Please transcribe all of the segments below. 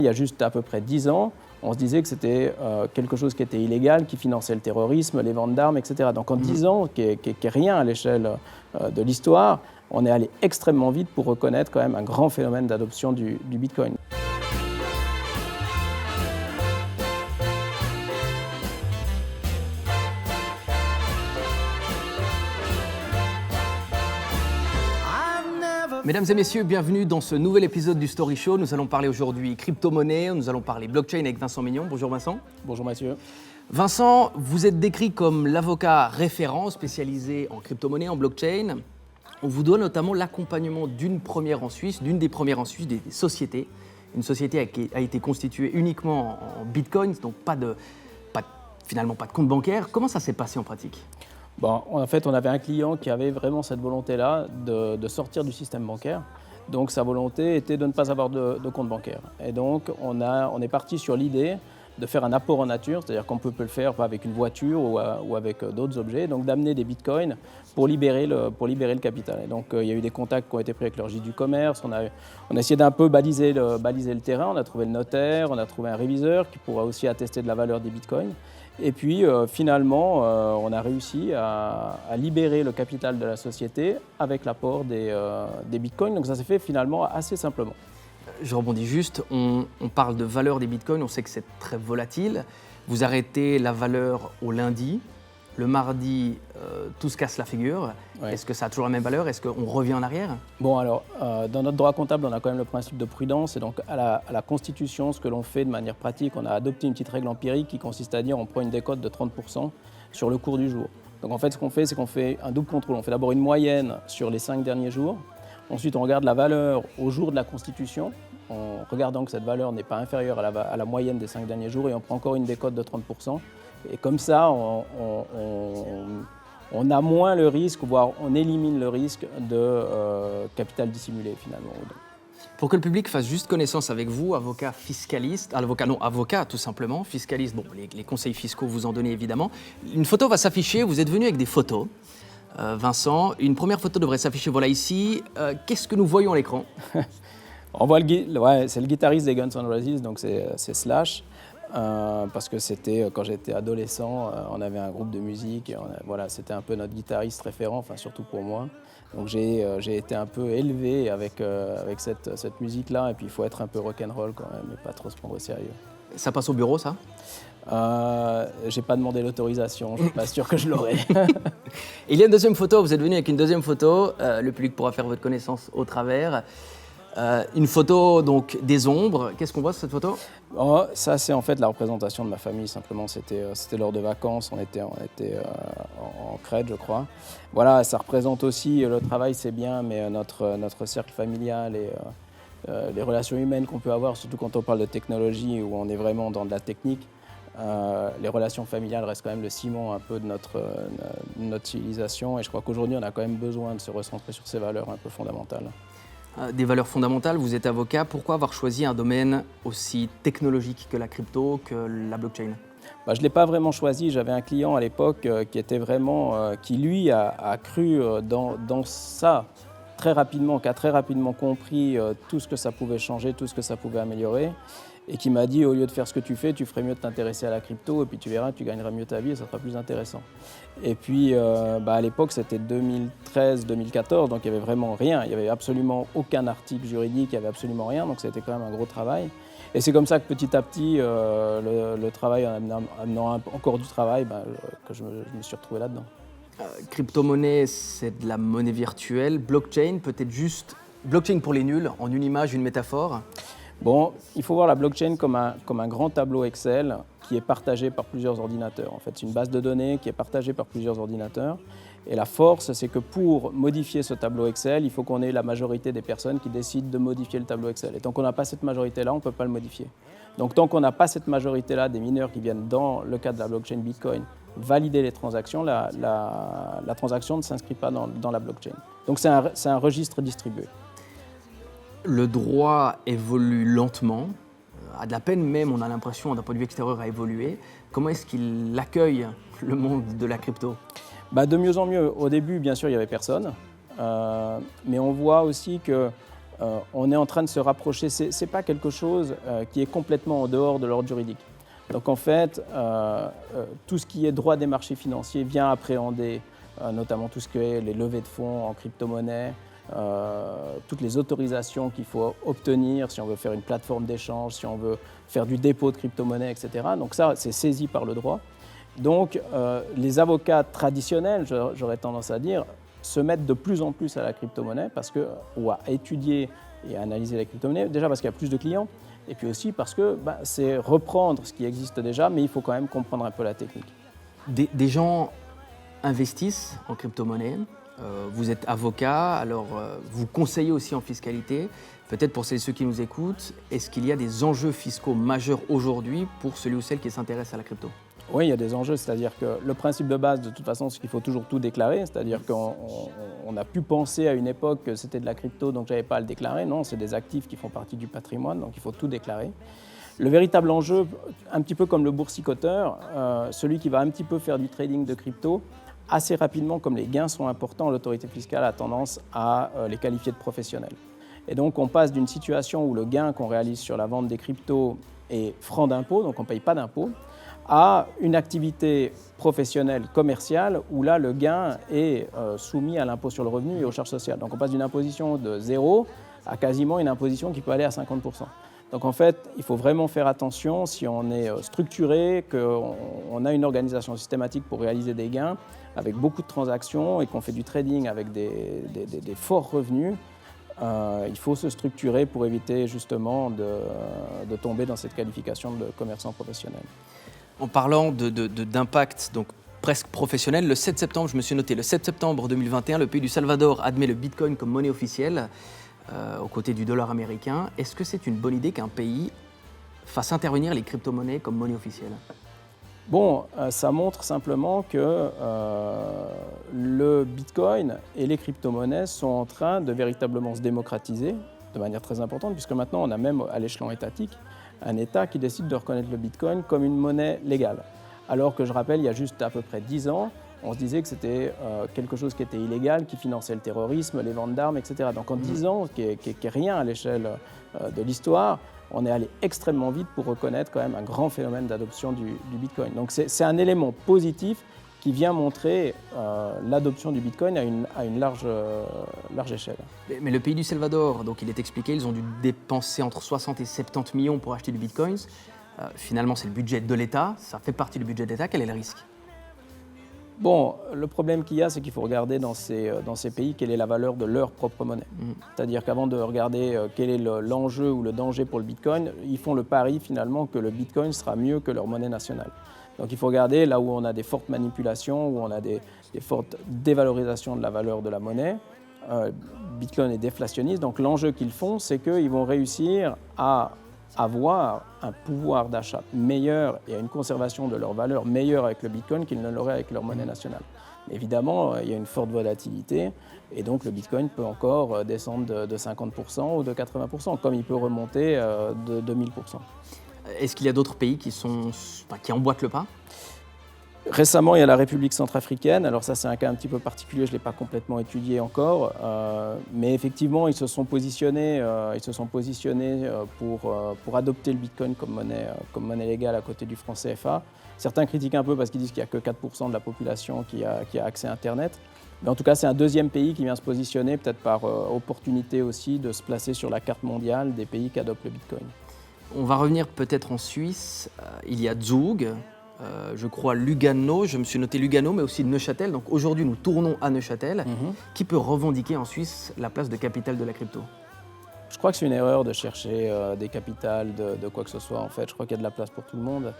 Il y a juste à peu près 10 ans, on se disait que c'était quelque chose qui était illégal, qui finançait le terrorisme, les ventes d'armes, etc. Donc en 10 ans, qui est rien à l'échelle de l'histoire, on est allé extrêmement vite pour reconnaître quand même un grand phénomène d'adoption du Bitcoin. Mesdames et messieurs, bienvenue dans ce nouvel épisode du Story Show. Nous allons parler aujourd'hui crypto-monnaie, nous allons parler blockchain avec Vincent Mignon. Bonjour Vincent. Bonjour Mathieu. Vincent, vous êtes décrit comme l'avocat référent spécialisé en crypto-monnaie, en blockchain. On vous doit notamment l'accompagnement d'une des premières en Suisse, des sociétés. Une société qui a été constituée uniquement en Bitcoin, donc finalement pas de compte bancaire. Comment ça s'est passé en pratique ? Bon, en fait, on avait un client qui avait vraiment cette volonté-là de sortir du système bancaire. Donc, sa volonté était de ne pas avoir de compte bancaire. Et donc, on est parti sur l'idée de faire un apport en nature, c'est-à-dire qu'on peut le faire avec une voiture ou avec d'autres objets, donc d'amener des bitcoins pour libérer le capital. Et donc, il y a eu des contacts qui ont été pris avec le registre du commerce, on a essayé d'un peu baliser le terrain, on a trouvé le notaire, on a trouvé un réviseur qui pourra aussi attester de la valeur des bitcoins. Et puis finalement, on a réussi à libérer le capital de la société avec l'apport des bitcoins. Donc ça s'est fait finalement assez simplement. Je rebondis juste, on parle de valeur des bitcoins, on sait que c'est très volatile. Vous arrêtez la valeur au lundi, le mardi, tout se casse la figure. Ouais. Est-ce que ça a toujours la même valeur ? Est-ce qu'on revient en arrière ? Bon alors, dans notre droit comptable, on a quand même le principe de prudence. Et donc à la constitution, ce que l'on fait de manière pratique, on a adopté une petite règle empirique qui consiste à dire on prend une décote de 30% sur le cours du jour. Donc en fait, ce qu'on fait, c'est qu'on fait un double contrôle. On fait d'abord une moyenne sur les 5 derniers jours. Ensuite, on regarde la valeur au jour de la constitution, en regardant que cette valeur n'est pas inférieure à la moyenne des 5 derniers jours, et on prend encore une décote de 30%. Et comme ça, on a moins le risque, voire on élimine le risque de capital dissimulé finalement. Pour que le public fasse juste connaissance avec vous, avocat fiscaliste, avocat tout simplement, fiscaliste, bon, les conseils fiscaux vous en donnez évidemment. Une photo va s'afficher, vous êtes venu avec des photos. Vincent, une première photo devrait s'afficher, voilà ici. Qu'est-ce que nous voyons à l'écran ? On voit c'est le guitariste des Guns N' Roses, donc c'est Slash. Parce que c'était quand j'étais adolescent, on avait un groupe de musique et c'était un peu notre guitariste référent, enfin surtout pour moi. Donc j'ai été un peu élevé avec cette musique-là, et puis il faut être un peu rock'n'roll quand même et pas trop se prendre au sérieux. Ça passe au bureau, ça ? J'ai pas demandé l'autorisation, je suis pas sûr que je l'aurai. Il y a une deuxième photo, vous êtes venu avec une deuxième photo, le public pourra faire votre connaissance au travers. Une photo donc des ombres, qu'est-ce qu'on voit sur cette photo ? Ça c'est en fait la représentation de ma famille, simplement c'était lors de vacances, on était en Crète je crois. Voilà, ça représente aussi le travail c'est bien, mais notre cercle familial et les relations humaines qu'on peut avoir, surtout quand on parle de technologie où on est vraiment dans de la technique. Les relations familiales restent quand même le ciment un peu de notre civilisation, et je crois qu'aujourd'hui on a quand même besoin de se recentrer sur ces valeurs un peu fondamentales. Des valeurs fondamentales, vous êtes avocat, pourquoi avoir choisi un domaine aussi technologique que la crypto, que la blockchain ? Je ne l'ai pas vraiment choisi, j'avais un client à l'époque qui lui a cru dans ça très rapidement, qui a très rapidement compris tout ce que ça pouvait changer, tout ce que ça pouvait améliorer, et qui m'a dit au lieu de faire ce que tu fais, tu ferais mieux de t'intéresser à la crypto, et puis tu verras, tu gagneras mieux ta vie et ça sera plus intéressant. Et puis à l'époque c'était 2013-2014, donc il n'y avait vraiment rien, il n'y avait absolument aucun article juridique, il n'y avait absolument rien, donc c'était quand même un gros travail. Et c'est comme ça que petit à petit, le travail en amenant encore du travail, que je me suis retrouvé là-dedans. Crypto-monnaie, c'est de la monnaie virtuelle. Blockchain, peut-être juste blockchain pour les nuls, en une image, une métaphore. Bon, il faut voir la blockchain comme un grand tableau Excel qui est partagé par plusieurs ordinateurs. En fait, c'est une base de données qui est partagée par plusieurs ordinateurs. Et la force, c'est que pour modifier ce tableau Excel, il faut qu'on ait la majorité des personnes qui décident de modifier le tableau Excel. Et tant qu'on n'a pas cette majorité-là, on ne peut pas le modifier. Donc tant qu'on n'a pas cette majorité-là des mineurs qui viennent, dans le cas de la blockchain Bitcoin, valider les transactions, la transaction ne s'inscrit pas dans la blockchain. Donc c'est un registre distribué. Le droit évolue lentement, à de la peine même, on a l'impression, d'un point de vue extérieur, à évoluer. Comment est-ce qu'il accueille le monde de la crypto ? De mieux en mieux. Au début, bien sûr, il n'y avait personne. Mais on voit aussi que on est en train de se rapprocher. Ce n'est pas quelque chose qui est complètement en dehors de l'ordre juridique. Donc en fait, tout ce qui est droit des marchés financiers vient appréhender notamment tout ce qui est les levées de fonds en crypto-monnaie, toutes les autorisations qu'il faut obtenir si on veut faire une plateforme d'échange, si on veut faire du dépôt de crypto-monnaie, etc. Donc ça, c'est saisi par le droit. Donc les avocats traditionnels, j'aurais tendance à dire, se mettent de plus en plus à la crypto-monnaie ou à étudier et à analyser la crypto-monnaie, déjà parce qu'il y a plus de clients, et puis aussi parce que c'est reprendre ce qui existe déjà, mais il faut quand même comprendre un peu la technique. Des gens investissent en crypto-monnaie. Vous êtes avocat, alors vous conseillez aussi en fiscalité. Peut-être pour celles et ceux qui nous écoutent, est-ce qu'il y a des enjeux fiscaux majeurs aujourd'hui pour celui ou celle qui s'intéresse à la crypto ? Oui, il y a des enjeux, c'est-à-dire que le principe de base, de toute façon, c'est qu'il faut toujours tout déclarer, c'est-à-dire qu'on a pu penser à une époque que c'était de la crypto, donc je n'avais pas à le déclarer. Non, c'est des actifs qui font partie du patrimoine, donc il faut tout déclarer. Le véritable enjeu, un petit peu comme le boursicoteur, celui qui va un petit peu faire du trading de crypto, assez rapidement, comme les gains sont importants, l'autorité fiscale a tendance à les qualifier de professionnels. Et donc on passe d'une situation où le gain qu'on réalise sur la vente des cryptos est franc d'impôt, donc on ne paye pas d'impôt, à une activité professionnelle, commerciale, où là, le gain est soumis à l'impôt sur le revenu et aux charges sociales. Donc on passe d'une imposition de 0 à quasiment une imposition qui peut aller à 50%. Donc en fait, il faut vraiment faire attention si on est structuré, qu'on a une organisation systématique pour réaliser des gains, avec beaucoup de transactions et qu'on fait du trading avec des forts revenus. Il faut se structurer pour éviter justement de tomber dans cette qualification de commerçant professionnel. En parlant d'impact donc presque professionnel, le 7 septembre, je me suis noté, le 7 septembre 2021, le pays du Salvador admet le Bitcoin comme monnaie officielle aux côtés du dollar américain. Est-ce que c'est une bonne idée qu'un pays fasse intervenir les crypto-monnaies comme monnaie officielle ? Bon, ça montre simplement que le Bitcoin et les crypto-monnaies sont en train de véritablement se démocratiser de manière très importante, puisque maintenant on a même à l'échelon étatique un État qui décide de reconnaître le Bitcoin comme une monnaie légale. Alors que je rappelle, il y a juste à peu près 10 ans, on se disait que c'était quelque chose qui était illégal, qui finançait le terrorisme, les ventes d'armes, etc. Donc en 10 ans, qui est rien à l'échelle de l'histoire, on est allé extrêmement vite pour reconnaître quand même un grand phénomène d'adoption du Bitcoin. Donc c'est un élément positif qui vient montrer l'adoption du Bitcoin à une large échelle. Mais le pays du Salvador, donc il est expliqué, ils ont dû dépenser entre 60 et 70 millions pour acheter du Bitcoin. Finalement, c'est le budget de l'État, ça fait partie du budget de l'État. Quel est le risque ? Bon, le problème qu'il y a, c'est qu'il faut regarder dans ces pays quelle est la valeur de leur propre monnaie. C'est-à-dire qu'avant de regarder quel est l'enjeu ou le danger pour le Bitcoin, ils font le pari finalement que le Bitcoin sera mieux que leur monnaie nationale. Donc il faut regarder là où on a des fortes manipulations, où on a des fortes dévalorisations de la valeur de la monnaie. Bitcoin est déflationniste, donc l'enjeu qu'ils font, c'est qu'ils vont réussir à avoir un pouvoir d'achat meilleur et une conservation de leur valeur meilleure avec le Bitcoin qu'ils ne l'auraient avec leur monnaie nationale. Mais évidemment, il y a une forte volatilité et donc le Bitcoin peut encore descendre de 50% ou de 80%, comme il peut remonter de 1000%. Est-ce qu'il y a d'autres pays qui emboîtent le pas ? Récemment, il y a la République centrafricaine. Alors ça, c'est un cas un petit peu particulier, je ne l'ai pas complètement étudié encore. Mais effectivement, ils se sont positionnés pour adopter le Bitcoin comme monnaie légale à côté du franc CFA. Certains critiquent un peu parce qu'ils disent qu'il n'y a que 4% de la population qui a accès à Internet. Mais en tout cas, c'est un deuxième pays qui vient se positionner, peut-être par opportunité aussi, de se placer sur la carte mondiale des pays qui adoptent le Bitcoin. On va revenir peut-être en Suisse. Il y a Zug. Je crois Lugano, je me suis noté Lugano, mais aussi Neuchâtel. Donc aujourd'hui, nous tournons à Neuchâtel. Qui peut revendiquer en Suisse la place de capitale de la crypto ? Je crois que c'est une erreur de chercher des capitales de quoi que ce soit. En fait, je crois qu'il y a de la place pour tout le monde.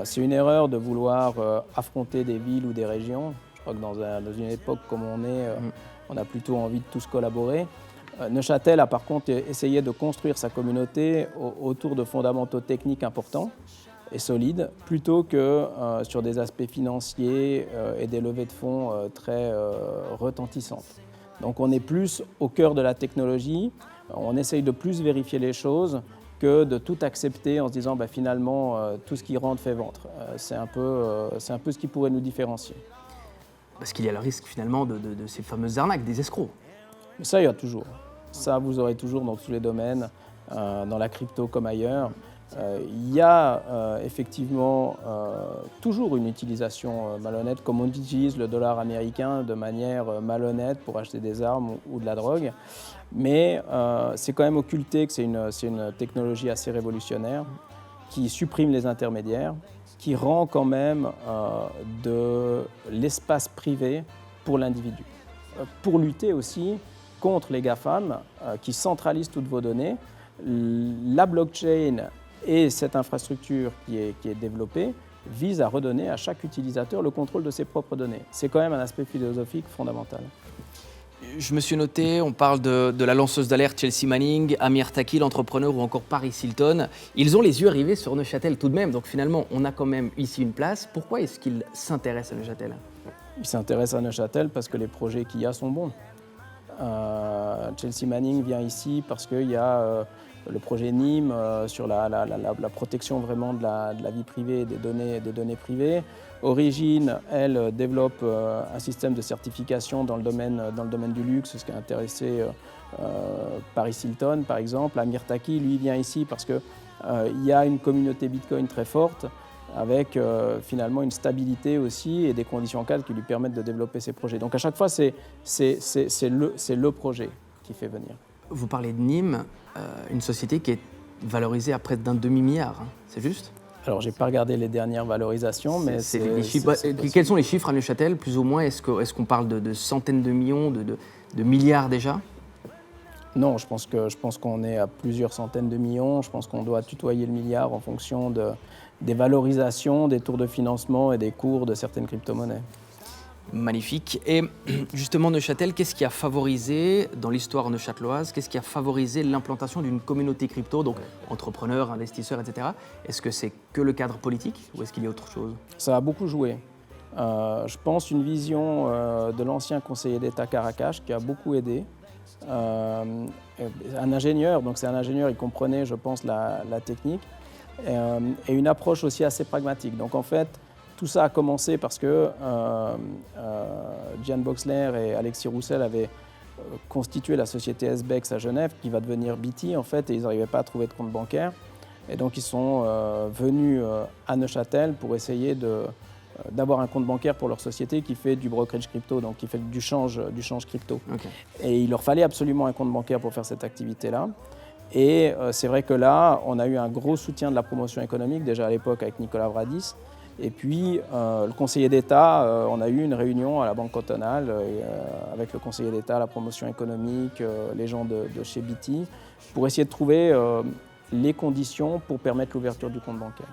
C'est une erreur de vouloir affronter des villes ou des régions. Je crois que dans une époque comme on est, on a plutôt envie de tous collaborer. Neuchâtel a par contre essayé de construire sa communauté autour de fondamentaux techniques importants et solides, plutôt que sur des aspects financiers et des levées de fonds très retentissantes. Donc on est plus au cœur de la technologie, on essaye de plus vérifier les choses que de tout accepter en se disant finalement tout ce qui rentre fait ventre. C'est un peu ce qui pourrait nous différencier. Parce qu'il y a le risque finalement de ces fameuses arnaques, des escrocs. Mais ça, il y a toujours. Ça, vous aurez toujours dans tous les domaines, dans la crypto comme ailleurs. Il y a effectivement toujours une utilisation malhonnête, comme on utilise le dollar américain de manière malhonnête pour acheter des armes ou de la drogue. Mais c'est quand même occulté que c'est une technologie assez révolutionnaire qui supprime les intermédiaires, qui rend quand même de l'espace privé pour l'individu. Pour lutter aussi contre les GAFAM qui centralisent toutes vos données, la blockchain et cette infrastructure qui est développée vise à redonner à chaque utilisateur le contrôle de ses propres données. C'est quand même un aspect philosophique fondamental. Je me suis noté, on parle de la lanceuse d'alerte Chelsea Manning, Amir Taqi, l'entrepreneur, ou encore Paris Hilton. Ils ont les yeux rivés sur Neuchâtel tout de même, donc finalement on a quand même ici une place. Pourquoi est-ce qu'ils s'intéressent à Neuchâtel ? Ils s'intéressent à Neuchâtel parce que les projets qu'il y a sont bons. Chelsea Manning vient ici parce qu'il y a le projet Nîmes sur la protection vraiment de la vie privée et des données privées. Origine, elle, développe un système de certification dans le domaine du luxe, ce qui a intéressé Paris Hilton, par exemple. Amir Taqi, lui, vient ici parce qu'il y a une communauté Bitcoin très forte, avec finalement une stabilité aussi et des conditions cadres qui lui permettent de développer ses projets. Donc à chaque fois, c'est le projet qui fait venir. Vous parlez de Nîmes, une société qui est valorisée à près d'un demi-milliard, hein, c'est juste ? Alors, je n'ai pas regardé les dernières valorisations, mais quels sont les chiffres à Neuchâtel, plus ou moins ? Est-ce qu'on parle de centaines de millions, de milliards déjà ? Non, je pense qu'on est à plusieurs centaines de millions. Je pense qu'on doit tutoyer le milliard en fonction des valorisations, des tours de financement et des cours de certaines crypto-monnaies. Magnifique. Et justement, Neuchâtel, qu'est-ce qui a favorisé, dans l'histoire neuchâteloise, qu'est-ce qui a favorisé l'implantation d'une communauté crypto, donc entrepreneurs, investisseurs, etc. Est-ce que c'est que le cadre politique ou est-ce qu'il y a autre chose ? Ça a beaucoup joué. Je pense une vision de l'ancien conseiller d'État Caracas qui a beaucoup aidé. Un ingénieur, donc c'est un ingénieur, il comprenait, je pense, la technique, et une approche aussi assez pragmatique. Donc en fait, tout ça a commencé parce que Gian Boxler et Alexis Roussel avaient constitué la société SBEX à Genève, qui va devenir BT en fait, et ils n'arrivaient pas à trouver de compte bancaire. Et donc ils sont venus à Neuchâtel pour essayer d'avoir un compte bancaire pour leur société qui fait du brokerage crypto, donc qui fait du change crypto. Okay. Et il leur fallait absolument un compte bancaire pour faire cette activité-là. Et c'est vrai que là, on a eu un gros soutien de la promotion économique, déjà à l'époque avec Nicolas Vradis. Et puis, le conseiller d'État, on a eu une réunion à la Banque cantonale avec le conseiller d'État, la promotion économique, les gens de chez BT, pour essayer de trouver les conditions pour permettre l'ouverture du compte bancaire.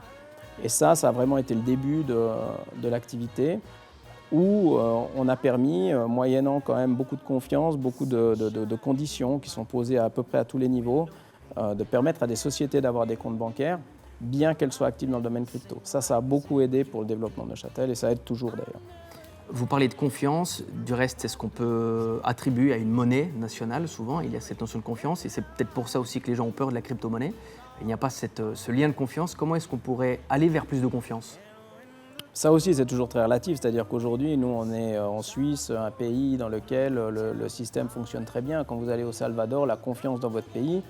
Et ça a vraiment été le début de l'activité où on a permis, moyennant quand même beaucoup de confiance, beaucoup de conditions qui sont posées à peu près à tous les niveaux, de permettre à des sociétés d'avoir des comptes bancaires, bien qu'elles soient actives dans le domaine crypto. Ça a beaucoup aidé pour le développement de Neuchâtel et ça aide toujours d'ailleurs. Vous parlez de confiance, du reste, c'est ce qu'on peut attribuer à une monnaie nationale souvent. Il y a cette notion de confiance et c'est peut-être pour ça aussi que les gens ont peur de la crypto-monnaie. Il n'y a pas ce lien de confiance. Comment est-ce qu'on pourrait aller vers plus de confiance ? Ça aussi, c'est toujours très relatif. C'est-à-dire qu'aujourd'hui, nous, on est en Suisse, un pays dans lequel le système fonctionne très bien. Quand vous allez au Salvador, la confiance dans votre pays,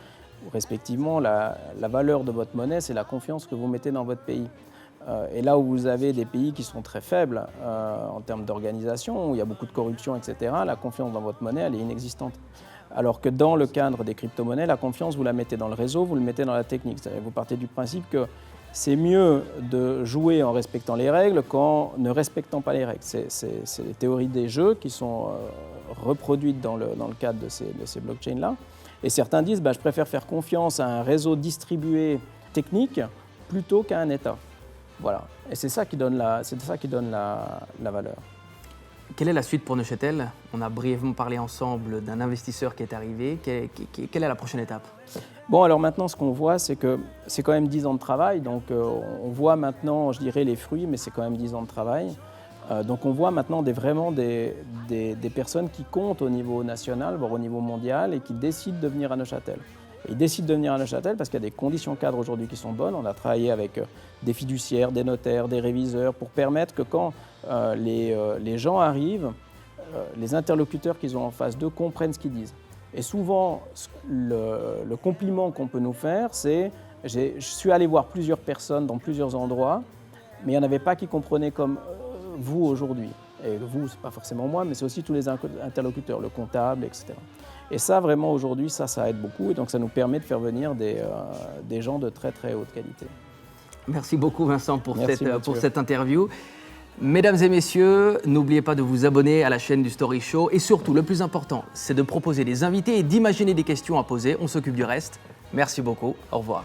respectivement, la valeur de votre monnaie, c'est la confiance que vous mettez dans votre pays. Et là où vous avez des pays qui sont très faibles en termes d'organisation, où il y a beaucoup de corruption, etc., la confiance dans votre monnaie, elle est inexistante. Alors que dans le cadre des crypto-monnaies, la confiance, vous la mettez dans le réseau, vous le mettez dans la technique. C'est-à-dire que vous partez du principe que c'est mieux de jouer en respectant les règles qu'en ne respectant pas les règles. C'est les théories des jeux qui sont reproduites dans le cadre de ces blockchains-là. Et certains disent je préfère faire confiance à un réseau distribué technique plutôt qu'à un État. Voilà. Et c'est ça qui donne la valeur. Quelle est la suite pour Neuchâtel ? On a brièvement parlé ensemble d'un investisseur qui est arrivé. Quelle est la prochaine étape ? Bon, alors maintenant, ce qu'on voit, c'est que c'est quand même 10 ans de travail. Donc, on voit maintenant, je dirais, les fruits, mais c'est quand même 10 ans de travail. Donc, on voit maintenant vraiment des personnes qui comptent au niveau national, voire au niveau mondial, et qui décident de venir à Neuchâtel. Et ils décident de venir à Neuchâtel parce qu'il y a des conditions cadres aujourd'hui qui sont bonnes. On a travaillé avec des fiduciaires, des notaires, des réviseurs pour permettre que quand les gens arrivent, les interlocuteurs qu'ils ont en face d'eux comprennent ce qu'ils disent. Et souvent, le compliment qu'on peut nous faire, c'est je suis allé voir plusieurs personnes dans plusieurs endroits, mais il n'y en avait pas qui comprenaient comme vous aujourd'hui. Et vous, ce n'est pas forcément moi, mais c'est aussi tous les interlocuteurs, le comptable, etc. Et ça, vraiment, aujourd'hui, ça aide beaucoup. Et donc, ça nous permet de faire venir des gens de très, très haute qualité. Merci beaucoup, Vincent, pour cette interview. Mesdames et messieurs, n'oubliez pas de vous abonner à la chaîne du Story Show. Et surtout, le plus important, c'est de proposer des invités et d'imaginer des questions à poser. On s'occupe du reste. Merci beaucoup. Au revoir.